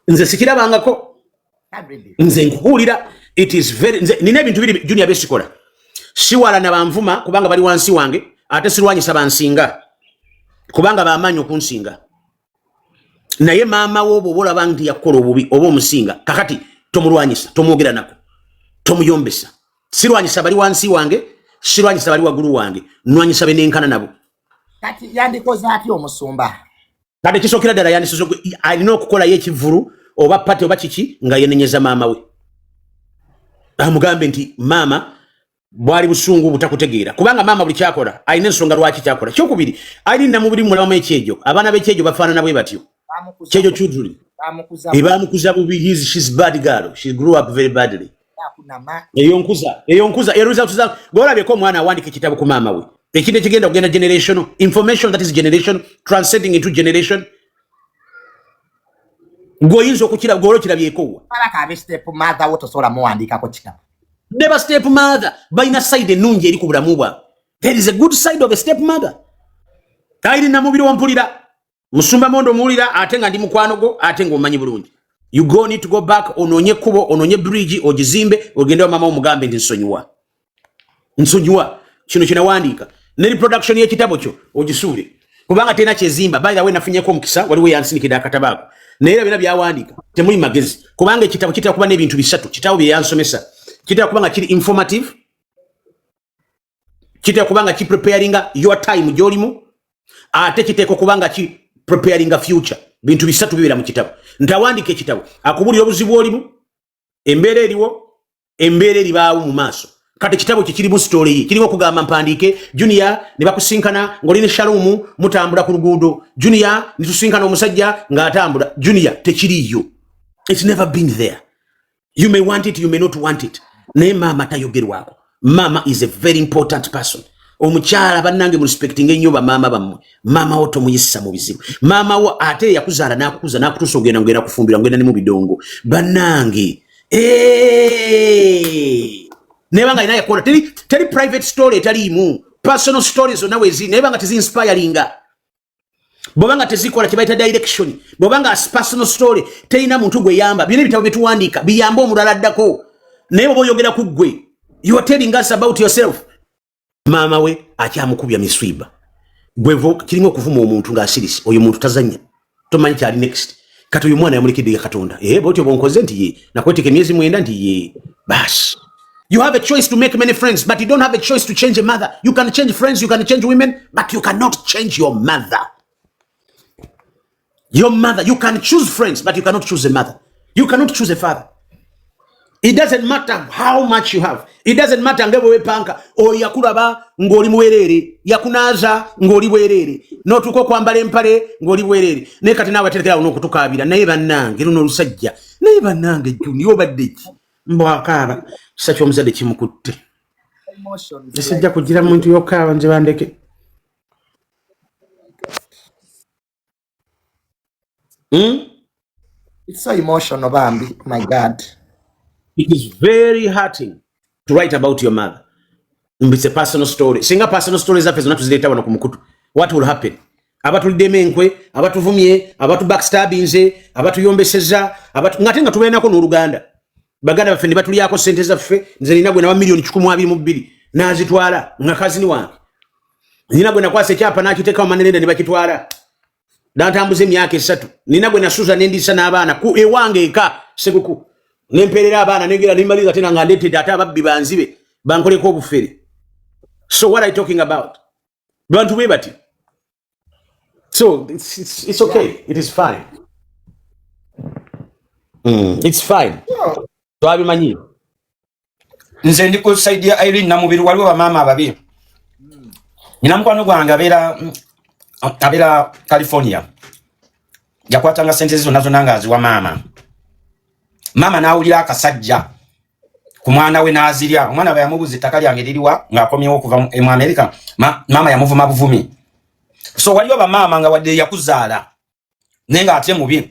nze sikirabangako nze nkuhulira it is very nze nina ebintu biri junior besikola siwala na banvuma kubanga bali wansi wange ate sirwanyisa bansinga kubanga bamanyi okunsinga naye maama wo bobola bangi yakola obubi obo omusinga kakati tomulwanyisa tomwogera nako tomuyombesa sirwanyisa bali wansi wange sirwanyisa bali wagulu wange nwanyisa benenkana nabo kati yandikoze ati omusumba kati kisokera dala yandisozo alina okukola yekivuru oba pate oba kiki nga yenenyeza maama we amugambe nti maama bwali busungu butakutegeera kubanga maama buli kyakola alina ensonga lwaki kyakola kyokubiri alina mu buli mulamu ekyejo abaana b'ekyejo bafaanana bwe batyo kyejo children ebamukuza bubi she's bad girl she grew up very badly eyonkuza eruza tuza golabeko omwana awandika ekitabo ku maama we ekinde kigenda kugenda generation information that is generation transcending into generation goyinzo okukira golo kirabyeko alaka abe step mother woto sola muandika ko kitabo never step mother baina side nungi eri ku bulamu bwa there is a good side of a step mother kairi na mubiri wampulira musumba mondo muulira atenga ndi mukwano go atenga omanyi bulungi you go need to go back ononye kubo ononye bridge ogizimbe ogende wa mama omugambe ndi nsonyiwa kino kinawandika neri production ye kitabo kyo ogisule kubanga tena kyezimba by the way nafunyeko omukisa waliwe yansinikida akatabako naye bina byawandika temuli magezi kubanga ekitabo kitaba kuba n'ebintu bisatu kitabo bye yansomesa kitaba kubanga kiri informative kitaba kubanga ki preparing your time jolimu ate kiteko kubanga ki preparing a future bintu bisatu bibera mu kitabo ntawandika ekitabo akubulira obuzibu olimu embeere eriwo embeere eribaawo mu maaso kati kitabo kikiri mu story kirimo kugamba mpandike junior ne bakusinkana ngolini shalumu mutambula ku luguudo junior nitusinkana omusajja ng'atambula junior tekiriyo it's never been there you may want it you may not want it ne mama tayogerwako mama is a very important person omukyala bannange mu respecting enyoba mama bamwe mama oto muyissa mu bizibu mama wo ate yakuzaala nakukuza nakutusa ogenda ngenda kufumbira ngenda ne mu bidongo bannange nebanga ina yakola teri private story talimu personal stories onawezi nebanga tizi inspiring bobanga tezikola kibaita direction bobanga as personal story teina muntu gwe yamba bine bitabo betuwandika biyamba omulala ddako naye boyogera ku gwe you are telling us about yourself mama we akyamukubya miswiba gwevo kirimo okuvuma omuntu ng'asirisi oyo muntu tazanya tomanyi kyali next kati uyu mwana yamulikidde ya katonda bwotyo bonkoze nti ye nakweteka emyezi 9 nti ye bas. You have a choice to make many friends, but you don't have a choice to change a mother. You can change friends, you can change women, but you cannot change your mother. Your mother, you can choose friends, but you cannot choose a mother. You cannot choose a father. It doesn't matter how much you have. It doesn't matter ngebo wepanka o yakulaba ngoli mwerere yakunaza ngoli bwerere no tuko kwambala empale ngoli bwerere ne kati nawe aterekera uno kutukabira naye bannange luno lusajja naye bannange juni obaddeki mbwakaba kisa kyomuzadde kimukutte esijja kugira muntu yokaba nze bandeke It's so emotional, Bambi. My God. It is very hurting to write about your mother. It's a personal story. Singa personal stories are not to wano kumukutu. What will happen? Abatu lidemenkwe, abatu vumye, abatu backstabbinze, abatu yombeseza, abatu ngatenga tubenako n'Oluganda. Baganda bafende batuli yako sente zaffe, nze ninagwe na milioni 12 nazitwala nga kazini wange. Ninagwe nakwase kyapa nakiteka manelenda ne bakitwala. Dantambuze emyaka 3. Ninagwe na Susan endisa n'abaana ku ewange eka sekuku. Nemperera abaana negera nimaliza tena nga ndete data ababbi banzibe bankoleko obufere. So what are you talking about? Bantu bebati. So it's okay. Yeah. It is fine. It's fine. Yeah. So abimanyi. Nze ndiko side ya Irene na mubiri waliwo ba mama ababi. Nina mkwano gwange abera California. Yakwatanga sente zizo nazo nangazi wa mama. Mama nawulira akasajja ku mwana we nazirya omwana bayamubuza ettaka lyange liriwa ng'akomyewo okuva mu America mama yamuvuma buvumi so waliwo bamama nga wadde yakuzaala nenga ate mubi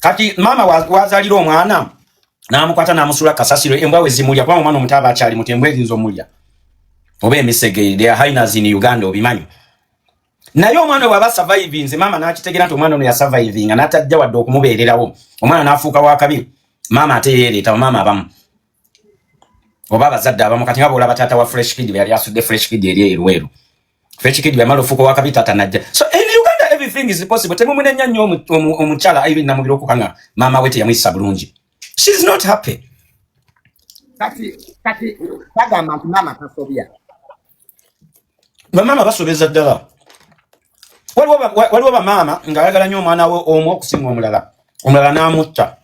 kati mama wazalira omwana n'amukwata n'amusula kasasiro embwa we zimulya kwa omwana omutaba akyali mutembwe ezinzo mulya oba emisege they are hyenas in Uganda obimanyi naye omwana waba surviving nze mama n'akitegera nti omwana ono ya surviving n'atajja wadde okumubeererawo omwana n'afuuka wakabi mama ate yeereeta mama abamu oba abazadde abamu kati nga bw'olaba taata wa fresh kid bwe yali asudde fresh kid eri erweru fresh kid bwe yamala ofuuka wakabi taata najja so in Uganda everything is possible temumulenya nnyo omukyala Irene Namubiri okukanga mama we teyamuyisa bulungi she is not happy kati bagamba nti mama tasobya bamama basobeza ddala waliwo bamama ng'ayagala nnyo omwana we omu okusinga omulala n'amutta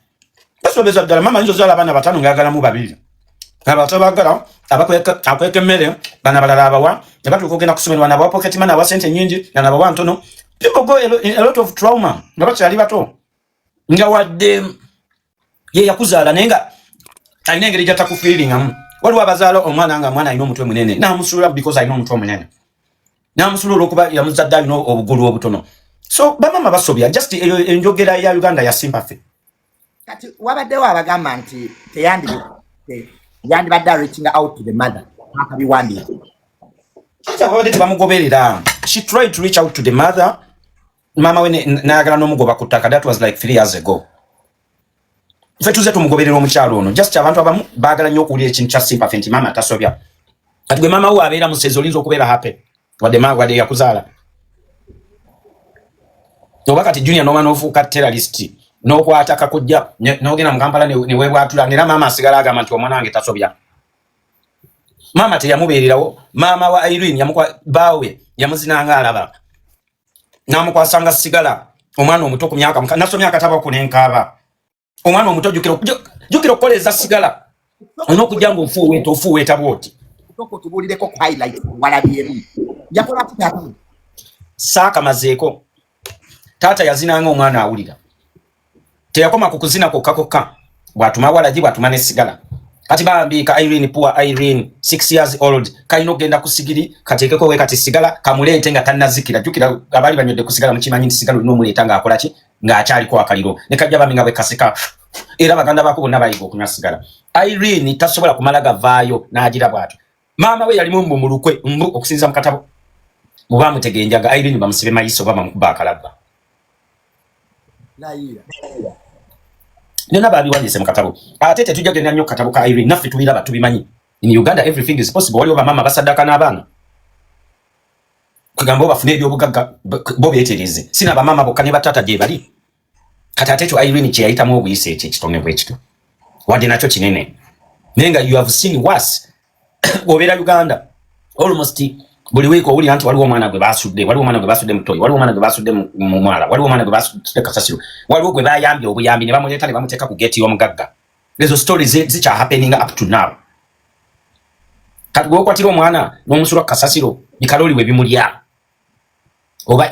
basobeza ddala mama yinza ozaala abaana bataano ng'ayagalamu babiri abatabagala akweka emmere bana balala abawa ne batuuka ogenda kusomerwa nabawa pocket money abawa sente nnyingi nabawa ntono people go a lot of trauma nga bakyali bato nga wadde ye yakuzaala naye nga alina engeri gy'atakufiiringamu waliwo abazaala omwana nga mwana alina omutwe munene n'amusulula because alina omutwe munene n'amusulula olw'okuba yamuzadde alina obugulu obutono so bamama basobya just enjogera ya Uganda ya sympathy kati wabaddewo abagamba nti yandibadde reaching out to the mother akabiwandiika babadde tebamugoberera she tried to reach out to the mother mama we n'ayagala n'omugoba ku ttaka that was like 3 years ago ffe tuze tumugoberera omukyalo ono just abantu abamu baagala nnyo okuwulira ekintu kya sympathy nti mama tasobya kati gwe mama we abeera musezi olinza okubeera happy wadde yakuzaala oba kati junior n'oma n'ofuuka terrorist n'okwata kakujja n'ogenda mu Kampala ne weebwatula era mama asigala agamba nti omwana wange tasobya mama teyamubeererawo mama wa Irene baawe yamuzinanga alaba n'amukwasanga sigala omwana omuto ku myaka nasomya akatabo ku nenkaaba omwana omuto jjukira okukoleza sigala on'okujja ng'ofuuweeta bwoti tubulireko ku highlight walabyemu yakola kitatu saaka mazeeko taata yazinanga omwana awulira teyakoma ku kuzina kokka bw'atuma walagi bw'atuma n'essigala kati bambiika Irene poor Irene 6 years old kalina okgenda ku sigiri kateekeko we kati sigala kamuleete nga tannazikira jjukira abaali banywedde ku sigala mukimanyi nti sigala olina omuleeta ng'akola ki ng'akyaliko akaliro ne kajja bami nga bwe kaseka era baganda baako bonna bayiga okunywa sigala Irene tasobola kumala gavaayo n'agira bw'atyo maama we yalimu mbumulukwe okusinziza mu katabo muba mutegenjaga Irene bamusibe mayiso oba bamukuba akalabba nena babiwandiise mu katabo ate tetujja genda nnyo katabo ka Irene naffe tubiraba tubimanyi in Uganda everything is possible waliwo bamama basaddaka n'abaana kugamba obafune ebyobugagga bo beetereze sina bamama bokka ne bataata gye bali kati ate ekyo Irene kye yayitamu obuyise ekyo ekitone bwekityo wadde nakyo kinene naye nga you have seen worse obeera Uganda almost buli week owulira nti waliwo omwana gwe baasudde mutoyi waliwo omwana gwe baasudde mu mwala waliwo omwana gwe baasudde kasasiro waliwo gwe bayambye obuyambi ne bamuleeta ne bamuteeka ku geeti y'omugagga ezo stories zikya happening up to now kati gweokwatira omwana n'omusula kasasiro bikalooli we bimulya oba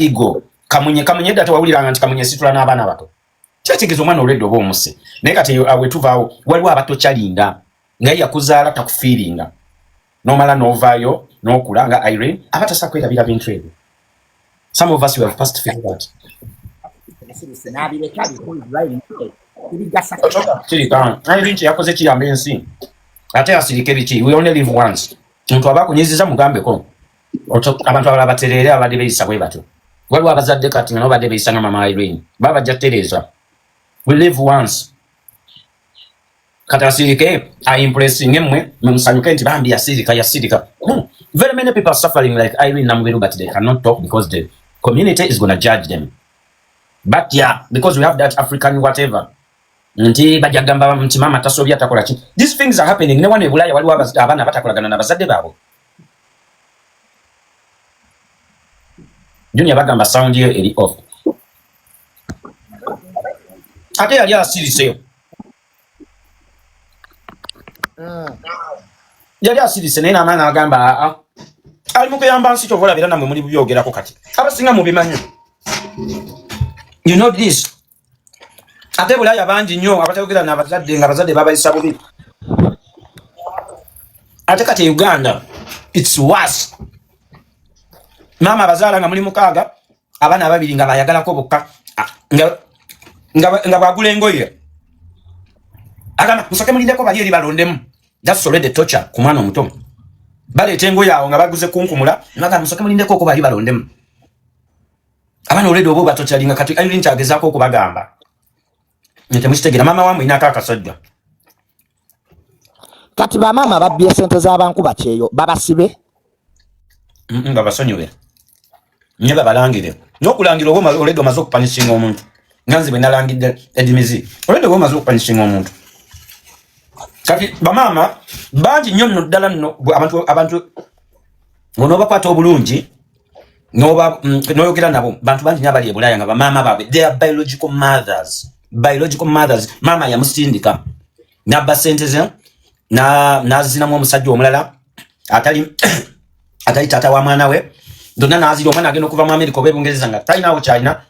ego kamunye dda tewawuliranga nti kamunye situla n'abaana bato kyekigeeza omwana olwedde oba omuse naye kati awe tuvaawo waliwo abatokyalinga ngaye yakuzaala takufiiringa nomala novaayo n'okula nga Irene abatasa kwerabira bintu ebyo some of us we have passed through that Irene kyeyakoze kiyamba ensi ate asirike biki we only live once omuntu aba akunyiziza mugambeko abantu abalala baterere abadde beeyisa bwe batyo waliwo abazadde kati nga nabo badde beeyisa nga mama Irene baba bajja kutereeza we live once kati asirike aimpressinge mmwe mumusanyuke nti bambi yasirika very many people are suffering like Irene Namubiri but they cannot talk because the community is gonna judge them but yeah because we have that African whatever nti bajagamba nti mama tasobya takola ki these things are happening ne wane Bulaya waliwo abaana batakolagana n'abazadde baabo Junior bagamba sound yo eri off ate yali asirise yali asirise naye n'amaana agamba ali mu kuyamba nsi tovolabira namwe muli byogerako kati abasinga mubimanyi you know this ate Bulaya bangi nnyo abatayogera n'abazadde nga abazadde babayisa bubi ate kati Uganda it's worse mama abazaala nga muli mukaaga abaana babiri nga bayagalako bokka nga bagula engoye agamba musake mulindeko bali eri balondemu that's already torture ku mwana omuto bale tengo yawo nga baguze kunkumula naga musoke mulindeko ko bali balondemu abana oledo obo batochalinga kati Irene kyagezako okubagamba nte mukitegera mama wamwe inaka akasajja kati ba mama babbye sente z'abankuba kyeyo babasibe babasonyiwe nye babalangire n'okulangira obo oledo maze okupanishinga omuntu nganzi bwe nalangidde edimizi oledo obo maze okupanishinga omuntu kati ba mama bangi nnyo nno ddala nno abantu ngono bakwata obulungi noyogera nabo bantu bangi nyabali ebulaya nga bamama babe they are biological mothers mama yamusindika nabba sente ze nazinamu omusajja omulala atali tata wa mwana we donna nazira omwana agenda okuva mu America oba Bungereza nga talinawo kyalina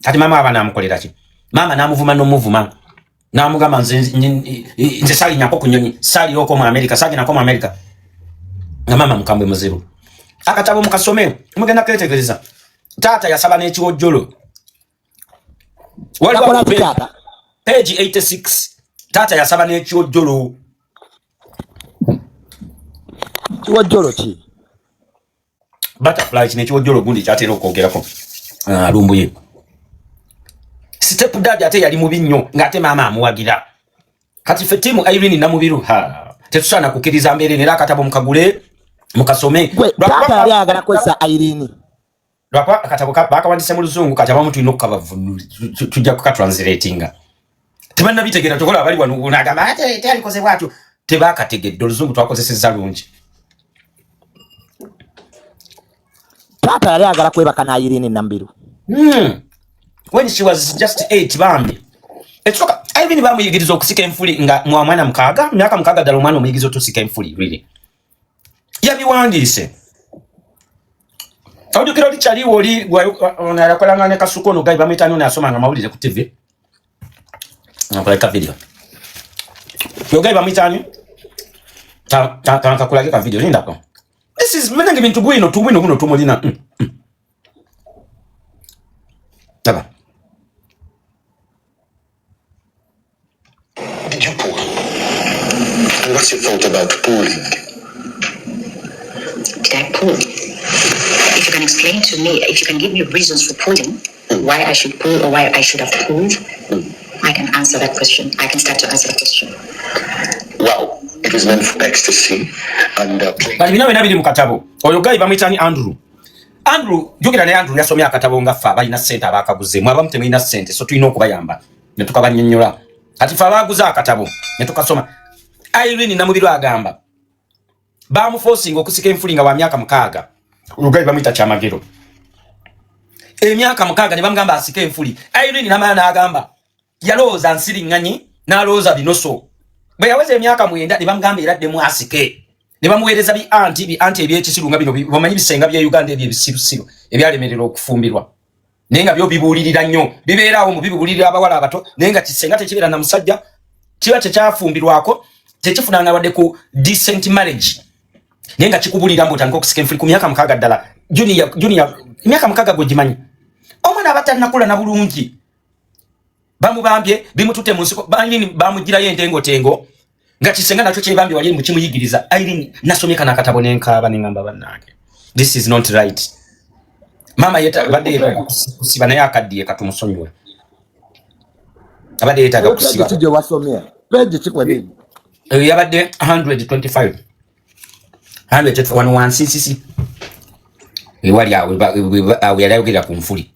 kati mama aba namukolera ki mama namuvuma n'omuvuma namugamba nze sali nyako ku nnyonyi sali yoko mu America saginako mu America nga mama mukambwe muzibu akatabo mukasome mugenda kwetegereza tata yasaba n'ekiwojjolo waliwo page 86 tata yasaba n'ekiwojjolo kiwojjolo ki butterfly kino ekiwojjolo gundi kyatera okwogerako lumbuye step dad ate yali mubi nnyo ng'ate maama amuwagira kati ffe tiimu Irene Namubiru tetusaana kukkiriza mbeere nera akatabo mukagule mukasome tata yali ayagala kwesa Irene lwakwa akatabo bakawandise mu luzungu kati abamu tulina okukabavunula tujja kukatranslatinga tebannabitegeera tukola abali wano nagamba ate alikoze bwatyo tebakategedde oluzungu twakozesezza lungi tata yali ayagala kwebaka na Irene Namubiru when she was just 8 bambi ekisoka Irene bamuyigiriza okusika enfuli nga mwana mukaaga myaka mukaaga ddala omwana omuyigiriza otusika enfuli really yabiwandiise awujukira oli kyaliwo oli yakolanga ne kasuku ono gali bamuyitani ono yasomanga amawulire ku TV nakoleka video yogai bamuyitani tankakulage ka video lindako this is menenge bintu bwino buno tumulina taba Did you pull? And what's your thought about pulling? Did I pull? If you can explain to me, if you can give me reasons for pulling, why I should pull or why I should have pulled, I can answer that question. I can start to answer the question. Wow, it was meant for ecstasy and bali bina bina biri mu katabo oyo gali bamuyitani Andrew jogera ne Andrew yasomya akatabo nga fa balina sente abakaguze mu abamu temulina sente so tulina okubayamba ne tukabanyonnyola kati fa baguza akatabo ne tukasoma Irene Namubiru agamba bamuforcing okusika enfulinga wa myaka mukaaga olugali bamuyita kyamagero emyaka mukaaga ne bamugamba asika enfuli Irene Namubiru agamba yalowooza nsiriŋŋanyi n'alowooza binoso bwe yaweza emyaka 9 ne bamugamba era ddemu asike ne bamuweereza bi anti ebyekisiru nga bino bamanyi bisenga bya Uganda ebyebisirusiru ebyalemerera okufumbirwa naye nga byo bibuulirira nnyo bibeeraawo mu bibuulirira abawala abato naye nga kisenga tekibeera na musajja kiba kyekyafumbirwako tekifunanga wadde ku decent marriage naye nga kikubulira mbu otandika okusika enfuli ku myaka mukaaga ddala junior emyaka mukaaga gwe gimanyi omwana abatalinakola na bulungi bamubambye bimutute mu nsiko bamugirayo entengotengo nga kisenga nakyo kyebambye wali mu kimuyigiriza Irene nasomye kana katabo n'enkaaba n'engamba bannange this is not right mama yeta badde kusiba naye akaddiye katumusonyiwe abadde yetaga kusiba kije wasomye page chikwedini yabadde 125 121 CCC wali awe yayogera ku nfuli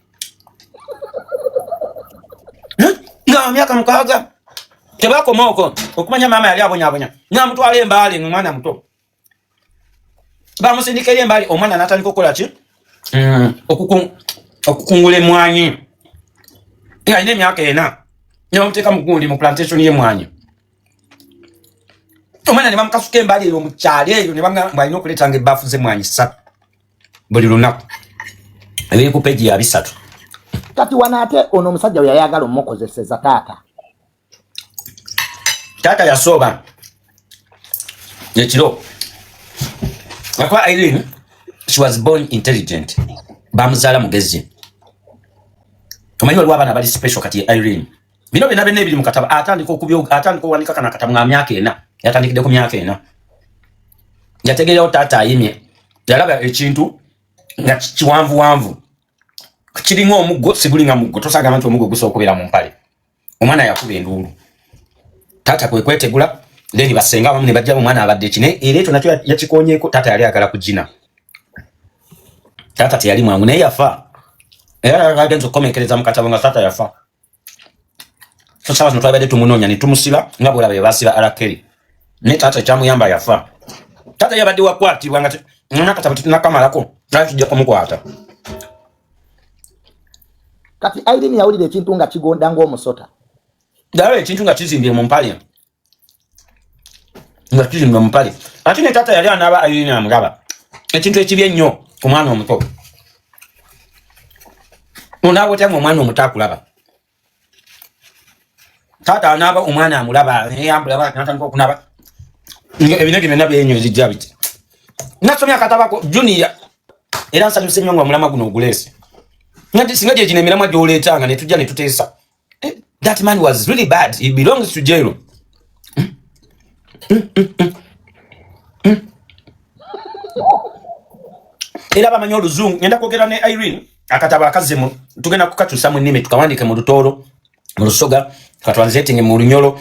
nga myaka mukaaga tebakoma okwo okumanya mama yali abonyabonya namutwala embaale omwana muto bamusindika embaale omwana natandika okukola ki okukungula emwanyi nga alina emyaka 4 ne bamuteeka mu gundi mu plantation y'emwanyi omwana ne bamukasuka embaale eyo mu kyalo eyo ne bamugamba alina okuleetanga ebbaafu z'emwanyi 3 buli lunaku ebiri ku peegi ya 3 kati wanaate ono omusajja we yayagala omukozeseza taata yasooba ekiro akuba Irene she was born intelligent bamuzaala mugezi omanyi waliwo abaana bali special kati Irene bino byonna byonna ebiri mu katabo atandika okuwanika kana katabo nga myaka 4 yatandikidde ku myaka 4 yategeera taata ayimye yalaba ekintu nga kiwanvu kiringa omuggo sigulinga muggo tosaga abantu omuggo gusobola okubeera mu mpale omwana yakuba enduulu taata kwe kwetegula then basenga abamu ne bajja omwana abadde kine era ekyo nakyo yakikonyeeko taata yali agala kugina taata teyali mwangu naye yafa era agenza okukomekereza mu katabo nga taata yafa so sawa zino twabadde tumunonya ne tumusiba nga bwolaba bye basiba alakeri ne taata kyamuyamba yafa taata yabadde wakwatibwa nga nakatabo tetunakamalako naye tujja kumukwata kati Irene yawulira ekintu nga kigonda ng'omusota dala ekintu nga kizimbye mu mpale ate ne taata yali anaaba Irene amulaba ekintu ekibi ennyo ku mwana omuto onaawe otyamu omwana omuto akulaba taata anaaba omwana amulaba amulaba natandika okunaba ebinege byonna byenywezijja biti nasomya akatabako junior era nsanyuse nnyo nga omulama guno oguleese singa gye gino emiramwa gy'oleetanga ne tujja ne tuteesa that man was really bad, he belongs to jail. Era bamanyi oluzungu ngenda kwogera ne Irene akatabo akazzemu tugenda kukakyusa mu nnimi tukawandiike mu Lutooro mu Lusoga katranslating mu Lunyolo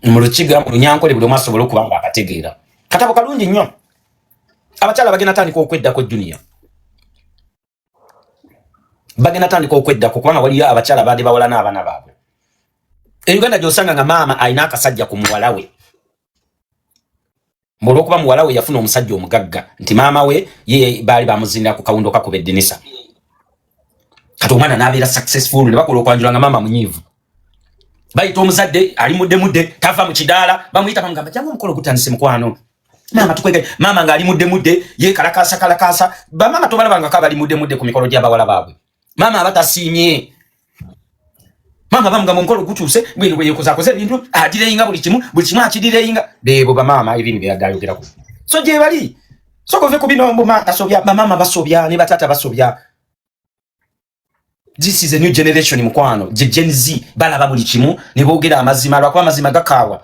mu Lukiga mu Lunyankole buli omu asobola okuba nga akategeera katabo kalungi nnyo abakyala bagenda tandika okweddako junior bagenda tandika okweddako kubanga waliyo abakyala baade bawala n'abaana baabwe Uganda gy'osanga nga maama alina akasajja ku muwala we olw'okuba muwala we yafuna omusajja omugagga nti maama we ye baali bamuzinira ku kawundo kakuba eddinisa kati omwana n'abeera successful ne bakola okwanjula nga maama munyiivu bayita omuzadde ali mudde tava mu kidaala bamuyita bamugamba jangu omukolo gutandise mukwano maama tukwege maama ng'ali mudde ye kalakaasa bamaama tobalabanga ko abali mudde ku mikolo gy'abawala baabwe maama abatasiimye mama bamugamba omukolo gutuuse bwino bwe yekozakoze ebintu adireyinga buli kimu akidireyinga beebo bamaama ebintu bye yaddayogerako so gye bali so kove ku bino asobya bamaama basobya ne batata basobya. This is a new generation mukwano Gen Z balaba buli kimu ne boogera amazima lwakuba amazima gakaawa